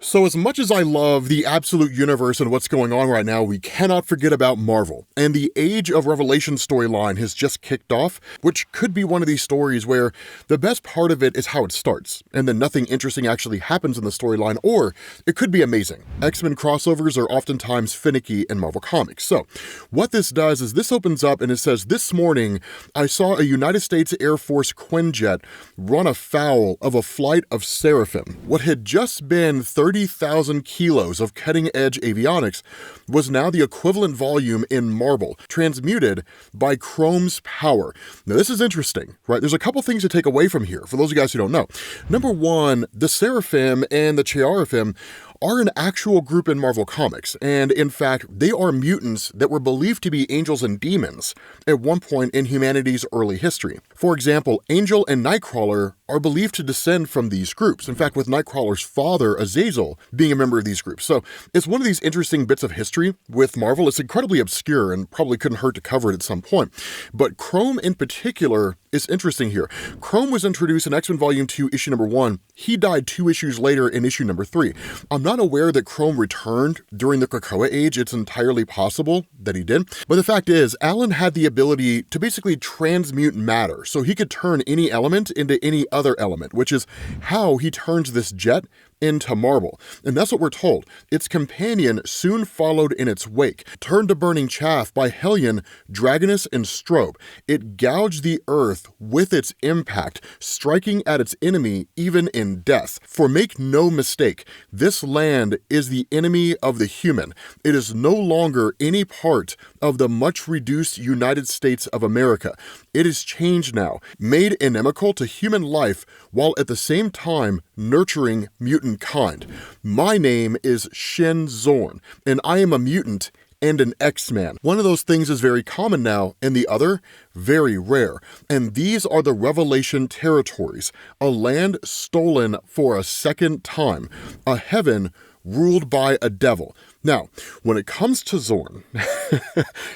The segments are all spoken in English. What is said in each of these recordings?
So as much as I love the absolute universe and what's going on right now, we cannot forget about Marvel. And the Age of Revelation storyline has just kicked off, which could be one of these stories where the best part of it is how it starts, and then nothing interesting actually happens in the storyline, or it could be amazing. X-Men crossovers are oftentimes finicky in Marvel Comics. So what this does is this opens up and it says, this morning, I saw a United States Air Force Quinjet run afoul of a flight of Seraphim. What had just been 30,000 kilos of cutting-edge avionics was now the equivalent volume in marble, transmuted by Chrome's power. Now, this is interesting, right? There's a couple things to take away from here, for those of you guys who don't know. Number one, the Seraphim and the Chearaphim are an actual group in Marvel Comics, and in fact, they are mutants that were believed to be angels and demons at one point in humanity's early history. For example, Angel and Nightcrawler are believed to descend from these groups, in fact, with Nightcrawler's father, Azazel, being a member of these groups. So it's one of these interesting bits of history with Marvel. It's incredibly obscure and probably couldn't hurt to cover it at some point. But Chrome in particular is interesting here. Chrome was introduced in X-Men Volume 2, issue number 1. He died 2 issues later in issue number 3. I'm not aware that Chrome returned during the Krakoa age. It's entirely possible that he did. But the fact is, Alan had the ability to basically transmute matter. So he could turn any element into any other element, which is how he turns this jet into marble. And that's what we're told. Its companion soon followed in its wake. Turned to burning chaff by Hellion, Dragonus, and Strobe. It gouged the earth with its impact, striking at its enemy even in death. For make no mistake, this land is the enemy of the human. It is no longer any part of the much reduced United States of America. It is changed now, made inimical to human life, while at the same time nurturing mutant kind. My name is Shen Zorn, and I am a mutant and an X-Man. One of those things is very common now, and the other, very rare. And these are the Revelation territories, a land stolen for a second time, a heaven ruled by a devil. Now, when it comes to Zorn,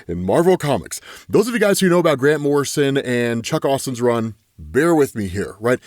in Marvel Comics, those of you guys who know about Grant Morrison and Chuck Austin's run, bear with me here, right?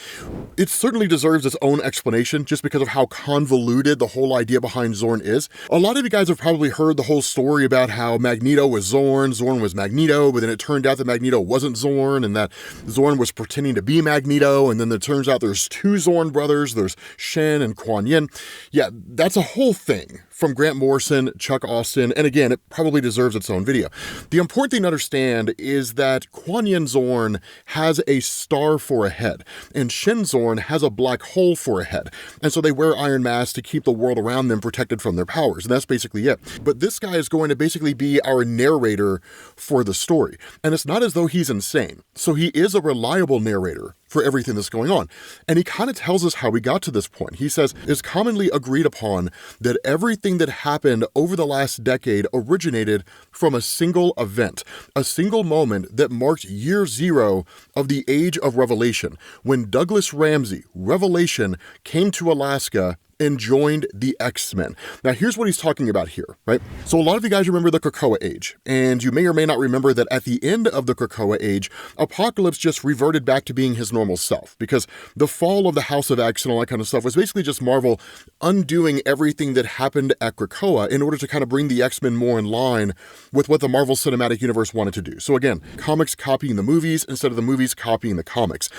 It certainly deserves its own explanation just because of how convoluted the whole idea behind Zorn is. A lot of you guys have probably heard the whole story about how Magneto was Zorn, Zorn was Magneto, but then it turned out that Magneto wasn't Zorn and that Zorn was pretending to be Magneto, and then it turns out there's 2 Zorn brothers, there's Shen and Kuan Yin. Yeah, that's a whole thing from Grant Morrison, Chuck Austin, and again, it probably deserves its own video. The important thing to understand is that Kuan Yin Zorn has a star for a head, and Shen Zorn has a black hole for a head, and so they wear iron masks to keep the world around them protected from their powers, and that's basically it. But this guy is going to basically be our narrator for the story, and it's not as though he's insane, so he is a reliable narrator for everything that's going on. And he kind of tells us how we got to this point. He says, it's commonly agreed upon that everything that happened over the last decade originated from a single event, a single moment that marked year 0 of the Age of Revelation, when Douglas Ramsey, Revelation, came to Alaska and joined the X-Men. Now, here's what he's talking about here, right? So a lot of you guys remember the Krakoa Age, and you may or may not remember that at the end of the Krakoa Age, Apocalypse just reverted back to being his normal self, because the fall of the House of X and all that kind of stuff was basically just Marvel undoing everything that happened at Krakoa in order to kind of bring the X-Men more in line with what the Marvel Cinematic Universe wanted to do. So again, comics copying the movies instead of the movies copying the comics.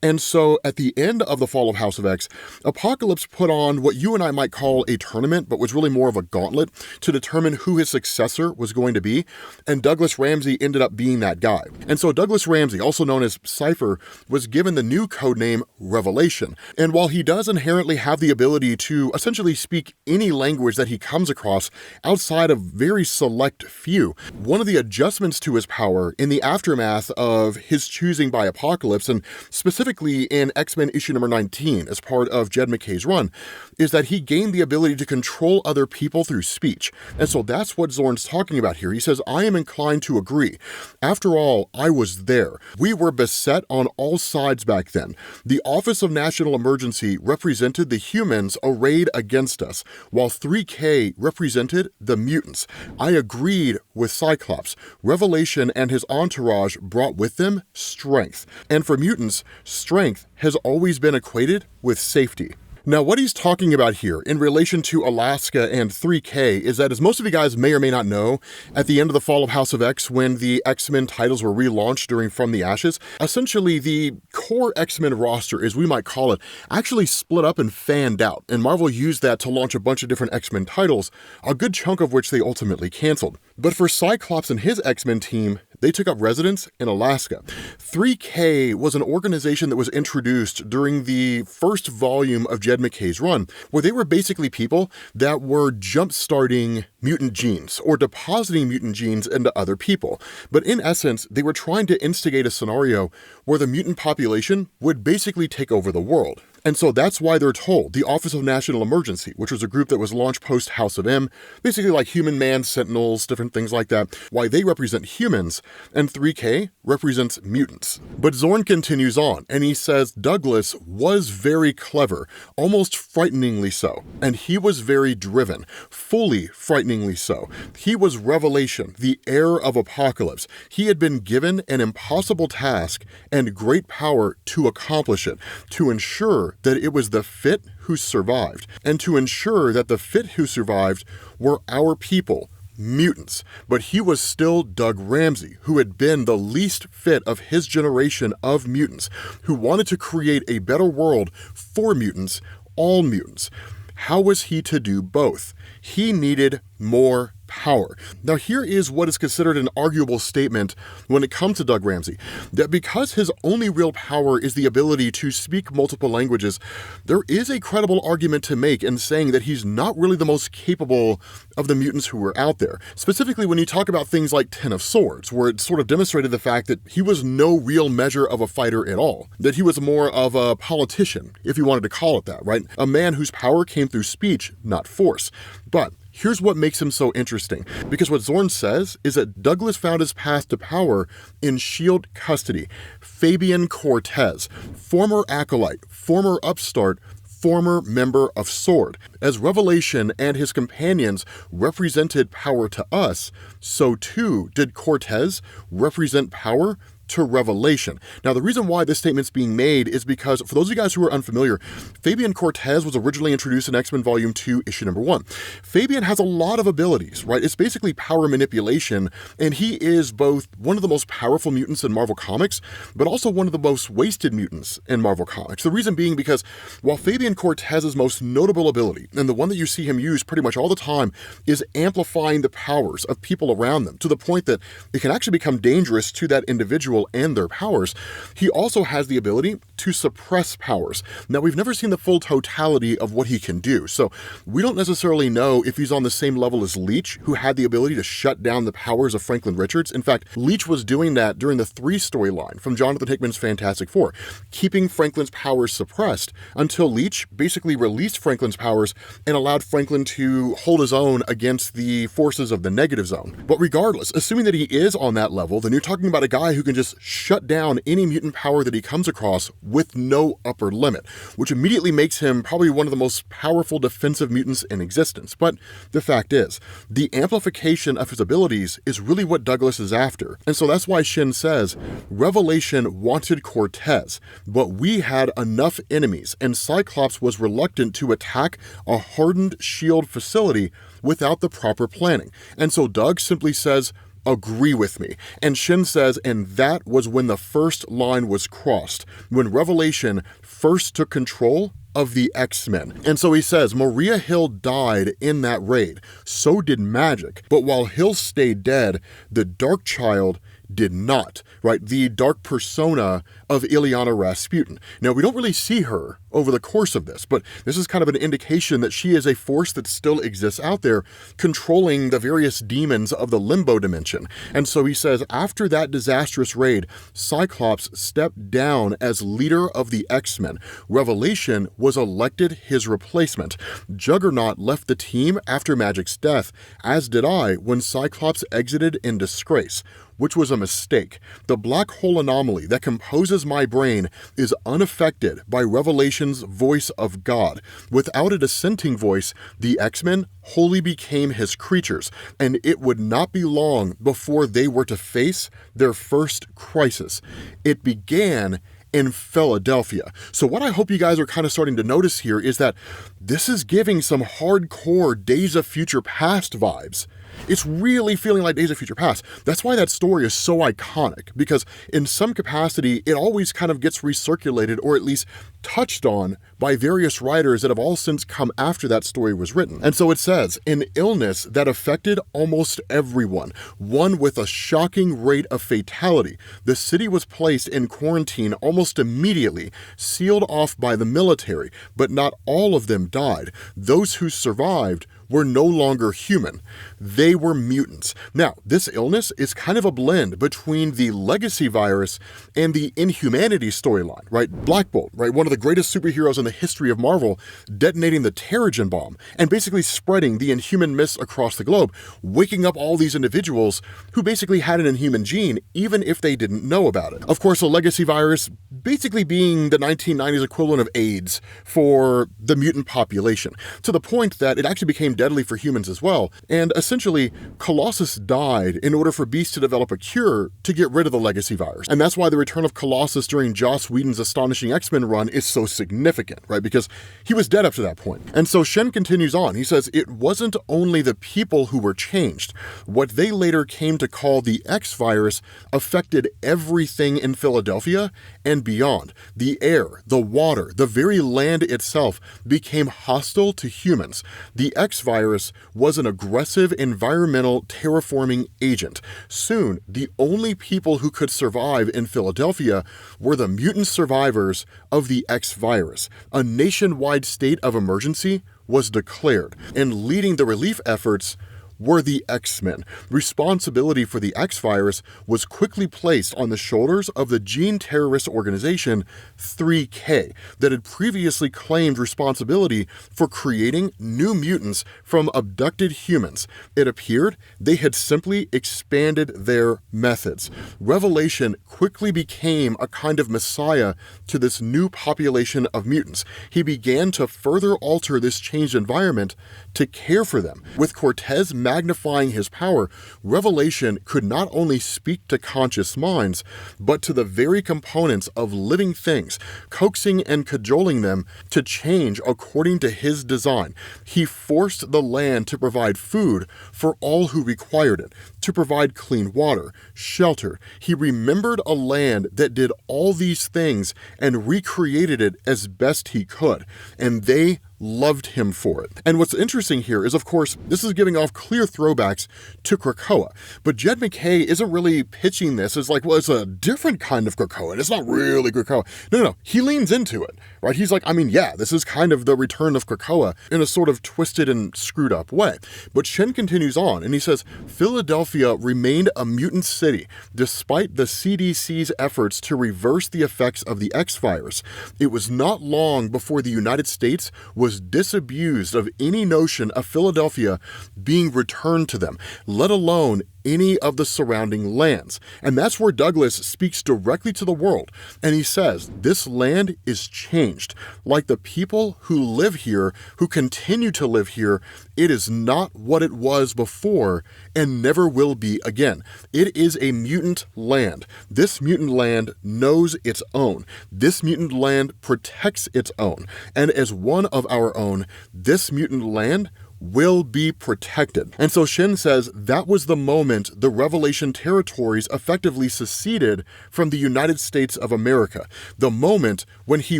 And so at the end of the fall of House of X, Apocalypse put on what you and I might call a tournament, but was really more of a gauntlet to determine who his successor was going to be, and Douglas Ramsey ended up being that guy. And so Douglas Ramsey, also known as Cypher, was given the new codename Revelation. And while he does inherently have the ability to essentially speak any language that he comes across outside of very select few, one of the adjustments to his power in the aftermath of his choosing by Apocalypse, and specifically in X-Men issue number 19 as part of Jed MacKay's run, is that he gained the ability to control other people through speech. And so that's what Zorn's talking about here. He says, I am inclined to agree. After all, I was there. We were beset on all sides back then. The Office of National Emergency represented the humans arrayed against us, while 3K represented the mutants. I agreed with Cyclops. Revelation and his entourage brought with them strength. And for mutants, strength has always been equated with safety. Now, what he's talking about here in relation to Alaska and 3K is that, as most of you guys may or may not know, at the end of the fall of House of X, when the X-Men titles were relaunched during From the Ashes, essentially the core X-Men roster, as we might call it, actually split up and fanned out, and Marvel used that to launch a bunch of different X-Men titles, a good chunk of which they ultimately canceled. But for Cyclops and his X-Men team, they took up residence in Alaska. 3K was an organization that was introduced during the first volume of Jed MacKay's run, where they were basically people that were jump-starting mutant genes or depositing mutant genes into other people. But in essence, they were trying to instigate a scenario where the mutant population would basically take over the world. And so that's why they're told the Office of National Emergency, which was a group that was launched post House of M, basically like Human Man, Sentinels, different things like that, why they represent humans, and 3K represents mutants. But Zorn continues on, and he says Douglas was very clever, almost frighteningly so, and he was very driven, fully frighteningly so. He was Revelation, the heir of Apocalypse. He had been given an impossible task and great power to accomplish it, to ensure that it was the fit who survived, and to ensure that the fit who survived were our people, mutants. But he was still Doug Ramsey, who had been the least fit of his generation of mutants, who wanted to create a better world for mutants, all mutants. How was he to do both? He needed more power. Now, here is what is considered an arguable statement when it comes to Doug Ramsey, that because his only real power is the ability to speak multiple languages, there is a credible argument to make in saying that he's not really the most capable of the mutants who were out there. Specifically, when you talk about things like Ten of Swords, where it sort of demonstrated the fact that he was no real measure of a fighter at all, that he was more of a politician, if you wanted to call it that, right? A man whose power came through speech, not force. But here's what makes him so interesting, because what Zorn says is that Douglas found his path to power in S.H.I.E.L.D. custody. Fabian Cortez, former acolyte, former upstart, former member of S.W.O.R.D. As Revelation and his companions represented power to us, so too did Cortez represent power to Revelation. Now, the reason why this statement's being made is because, for those of you guys who are unfamiliar, Fabian Cortez was originally introduced in X-Men Volume 2, Issue Number 1. Fabian has a lot of abilities, right? It's basically power manipulation, and he is both one of the most powerful mutants in Marvel Comics, but also one of the most wasted mutants in Marvel Comics. The reason being because while Fabian Cortez's most notable ability, and the one that you see him use pretty much all the time, is amplifying the powers of people around them to the point that it can actually become dangerous to that individual and their powers, he also has the ability to suppress powers. Now, we've never seen the full totality of what he can do, so we don't necessarily know if he's on the same level as Leech, who had the ability to shut down the powers of Franklin Richards. In fact, Leech was doing that during the 3 storyline from Jonathan Hickman's Fantastic Four, keeping Franklin's powers suppressed until Leech basically released Franklin's powers and allowed Franklin to hold his own against the forces of the negative zone. But regardless, assuming that he is on that level, then you're talking about a guy who can just shut down any mutant power that he comes across with no upper limit, which immediately makes him probably one of the most powerful defensive mutants in existence. But the fact is, the amplification of his abilities is really what Douglas is after. And so that's why Shin says, Revelation wanted Cortez, but we had enough enemies, and Cyclops was reluctant to attack a hardened S.H.I.E.L.D. facility without the proper planning. And so Doug simply says, agree with me. And Shin says, and that was when the first line was crossed, when Revelation first took control of the X-Men. And so he says, Maria Hill died in that raid. So did Magic. But while Hill stayed dead, the Dark Child did not, right? The dark persona of Ileana Rasputin. Now, we don't really see her over the course of this, but this is kind of an indication that she is a force that still exists out there, controlling the various demons of the limbo dimension. And so he says, after that disastrous raid, Cyclops stepped down as leader of the X-Men. Revelation was elected his replacement. Juggernaut left the team after Magic's death, as did I when Cyclops exited in disgrace, which was a mistake. The black hole anomaly that composes my brain is unaffected by Revelation's voice of God. Without a dissenting voice, the X-Men wholly became his creatures, and it would not be long before they were to face their first crisis. It began in Philadelphia. So what I hope you guys are kind of starting to notice here is that this is giving some hardcore Days of Future Past vibes. It's really feeling like Days of Future Past. That's why that story is so iconic, because in some capacity, it always kind of gets recirculated, or at least touched on, by various writers that have all since come after that story was written. And so it says, an illness that affected almost everyone, one with a shocking rate of fatality. The city was placed in quarantine almost immediately, sealed off by the military, but not all of them died. Those who survived were no longer human. They were mutants. Now, this illness is kind of a blend between the legacy virus and the Inhumanity storyline, right? Black Bolt, right? One of the greatest superheroes in the history of Marvel, detonating the Terrigen bomb and basically spreading the Inhuman myths across the globe, waking up all these individuals who basically had an Inhuman gene, even if they didn't know about it. Of course, a legacy virus basically being the 1990s equivalent of AIDS for the mutant population, to the point that it actually became deadly for humans as well. And essentially, Colossus died in order for Beast to develop a cure to get rid of the legacy virus. And that's why the return of Colossus during Joss Whedon's astonishing X-Men run is so significant, right? Because he was dead up to that point. And so Shen continues on. He says, it wasn't only the people who were changed. What they later came to call the X virus affected everything in Philadelphia and beyond. The air, the water, the very land itself became hostile to humans. The X virus was an aggressive environmental terraforming agent. Soon, the only people who could survive in Philadelphia were the mutant survivors of the X virus. A nationwide state of emergency was declared, and leading the relief efforts were the X-Men. Responsibility for the X virus was quickly placed on the shoulders of the gene terrorist organization 3K that had previously claimed responsibility for creating new mutants from abducted humans. It appeared they had simply expanded their methods. Revelation quickly became a kind of messiah to this new population of mutants. He began to further alter this changed environment to care for them. With Cortez magnifying his power, Revelation could not only speak to conscious minds, but to the very components of living things, coaxing and cajoling them to change according to his design. He forced the land to provide food for all who required it, to provide clean water, shelter. He remembered a land that did all these things and recreated it as best he could, and they loved him for it. And what's interesting here is, of course, this is giving off clear throwbacks to Krakoa, but Jed MacKay isn't really pitching this as like, well, it's a different kind of Krakoa, and it's not really Krakoa. No. He leans into it, right? He's like, I mean, yeah, this is kind of the return of Krakoa in a sort of twisted and screwed up way. But Shen continues on, and he says, Philadelphia remained a mutant city despite the CDC's efforts to reverse the effects of the X virus. It was not long before the United States was disabused of any notion of Philadelphia being returned to them, let alone any of the surrounding lands. And that's where Douglas speaks directly to the world. And he says, this land is changed. Like the people who live here, who continue to live here, it is not what it was before and never will be again. It is a mutant land. This mutant land knows its own. This mutant land protects its own. And as one of our own, this mutant land will be protected. And so Shen says that was the moment the Revelation territories effectively seceded from the United States of America. The moment when he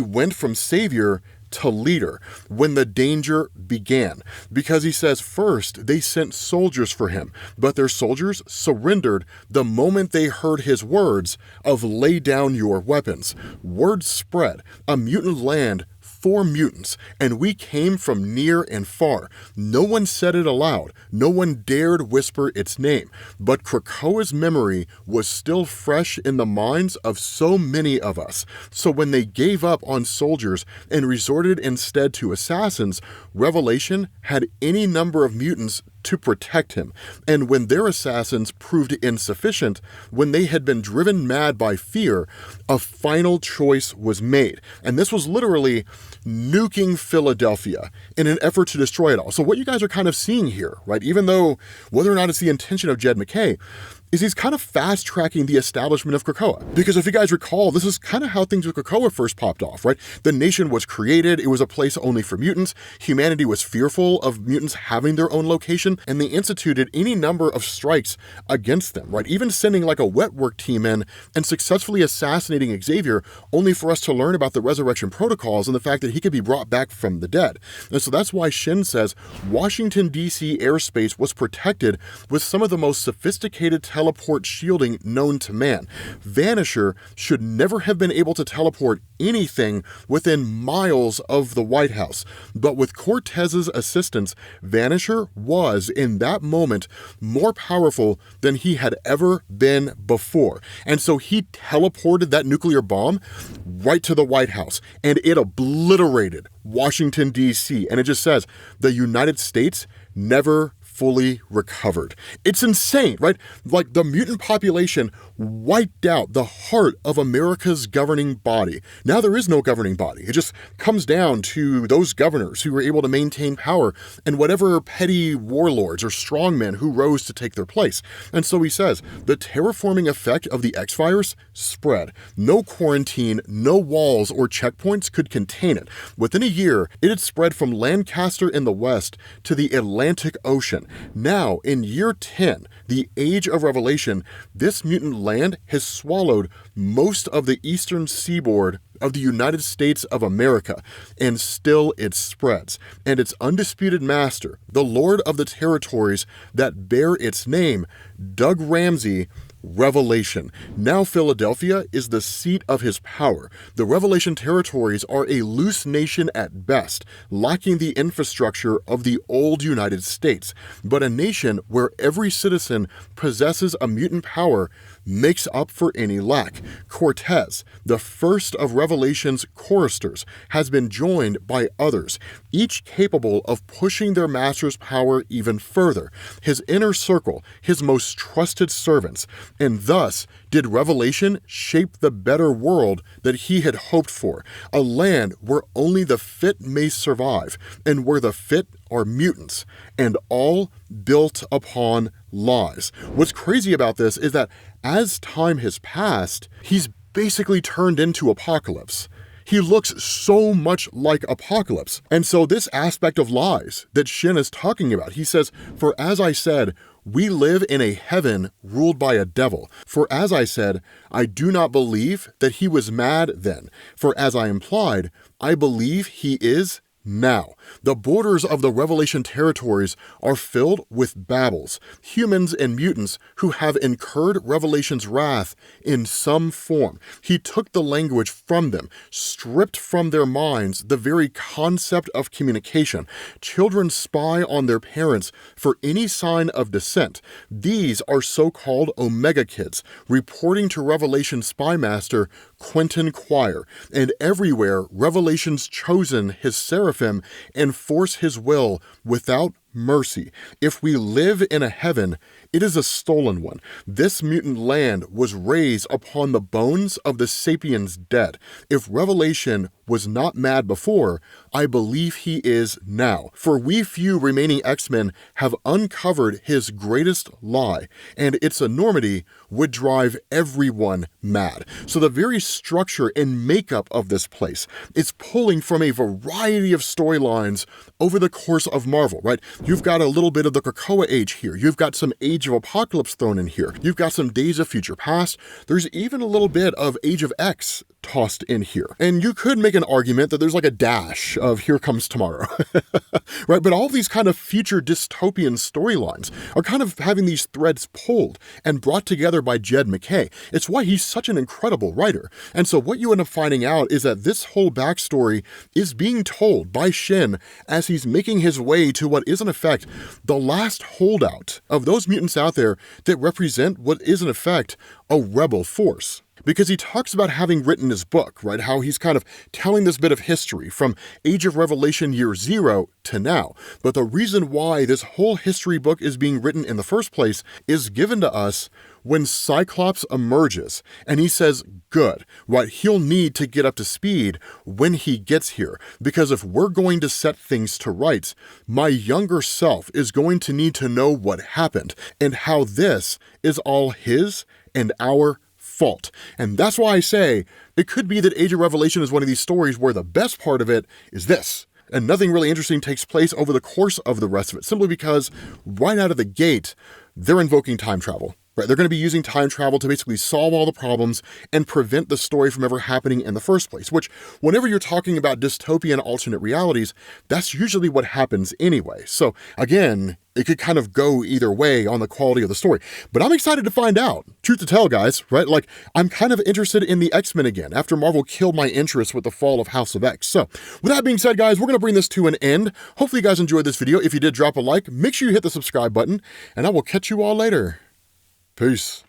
went from savior to leader, when the danger began. Because he says first they sent soldiers for him, but their soldiers surrendered the moment they heard his words of lay down your weapons. Word spread, a mutant land for mutants, and we came from near and far. No one said it aloud. No one dared whisper its name. But Krakoa's memory was still fresh in the minds of so many of us. So when they gave up on soldiers and resorted instead to assassins, Revelation had any number of mutants to protect him. And when their assassins proved insufficient, when they had been driven mad by fear, a final choice was made. And this was literally nuking Philadelphia in an effort to destroy it all. So what you guys are kind of seeing here, right, even though whether or not it's the intention of Jed MacKay, is he's kind of fast-tracking the establishment of Krakoa. Because if you guys recall, this is kind of how things with Krakoa first popped off, right? The nation was created, it was a place only for mutants, humanity was fearful of mutants having their own location, and they instituted any number of strikes against them, right? Even sending like a wet work team in and successfully assassinating Xavier, only for us to learn about the resurrection protocols and the fact that he could be brought back from the dead. And so that's why Shin says Washington, D.C. airspace was protected with some of the most sophisticated teleport shielding known to man. Vanisher should never have been able to teleport anything within miles of the White House. But with Cortez's assistance, Vanisher was, in that moment, more powerful than he had ever been before. And so he teleported that nuclear bomb right to the White House, and it obliterated Washington, D.C. And it just says, the United States never fully recovered. It's insane, right? Like, the mutant population wiped out the heart of America's governing body. Now there is no governing body. It just comes down to those governors who were able to maintain power and whatever petty warlords or strongmen who rose to take their place. And so he says, the terraforming effect of the X-virus spread. No quarantine, no walls or checkpoints could contain it. Within a year, it had spread from Lancaster in the west to the Atlantic Ocean. Now, in year 10, the Age of Revelation, this mutant land has swallowed most of the eastern seaboard of the United States of America, and still it spreads. And its undisputed master, the Lord of the territories that bear its name, Doug Ramsey, Revelation. Now Philadelphia is the seat of his power. The Revelation territories are a loose nation at best, lacking the infrastructure of the old United States, but a nation where every citizen possesses a mutant power makes up for any lack. Cortez, the first of Revelation's choristers, has been joined by others, each capable of pushing their master's power even further. His inner circle, his most trusted servants, and thus did Revelation shape the better world that he had hoped for, a land where only the fit may survive, and where the fit are mutants, and all built upon lies. What's crazy about this is that as time has passed, he's basically turned into Apocalypse. He looks so much like Apocalypse. And so this aspect of lies that Shin is talking about, he says, for as I said, we live in a heaven ruled by a devil. For as I said, I do not believe that he was mad then. For as I implied, I believe he is now. The borders of the Revelation territories are filled with Babels, humans and mutants who have incurred Revelation's wrath in some form. He took the language from them, stripped from their minds the very concept of communication. Children spy on their parents for any sign of dissent. These are so-called Omega Kids, reporting to Revelation spy master Quentin Quire, and everywhere Revelation's chosen his seraphim enforce his will without mercy. If we live in a heaven, it is a stolen one. This mutant land was raised upon the bones of the sapiens dead. If Revelation was not mad before, I believe he is now. For we few remaining X-Men have uncovered his greatest lie, and its enormity would drive everyone mad. So the very structure and makeup of this place is pulling from a variety of storylines over the course of Marvel, right? You've got a little bit of the Krakoa age here. You've got some Age of Apocalypse thrown in here. You've got some Days of Future Past. There's even a little bit of Age of X tossed in here. And you could make an argument that there's like a dash of Here Comes Tomorrow, right? But all these kind of future dystopian storylines are kind of having these threads pulled and brought together by Jed MacKay. It's why he's such an incredible writer. And so what you end up finding out is that this whole backstory is being told by Shin as he's making his way to what is in effect the last holdout of those mutants out there that represent what is in effect a rebel force. Because he talks about having written his book, right? How he's kind of telling this bit of history from Age of Revelation year 0 to now. But the reason why this whole history book is being written in the first place is given to us when Cyclops emerges and he says, good, right, he'll need to get up to speed when he gets here, because if we're going to set things to rights, my younger self is going to need to know what happened and how this is all his and our fault. And that's why I say it could be that Age of Revelation is one of these stories where the best part of it is this, and nothing really interesting takes place over the course of the rest of it, simply because right out of the gate, they're invoking time travel. Right, they're going to be using time travel to basically solve all the problems and prevent the story from ever happening in the first place, which whenever you're talking about dystopian alternate realities, that's usually what happens anyway. So again, it could kind of go either way on the quality of the story, but I'm excited to find out. Truth to tell, guys, right? Like, I'm kind of interested in the X-Men again after Marvel killed my interest with the fall of House of X. So with that being said, guys, we're going to bring this to an end. Hopefully you guys enjoyed this video. If you did, drop a like, make sure you hit the subscribe button, and I will catch you all later. Peace.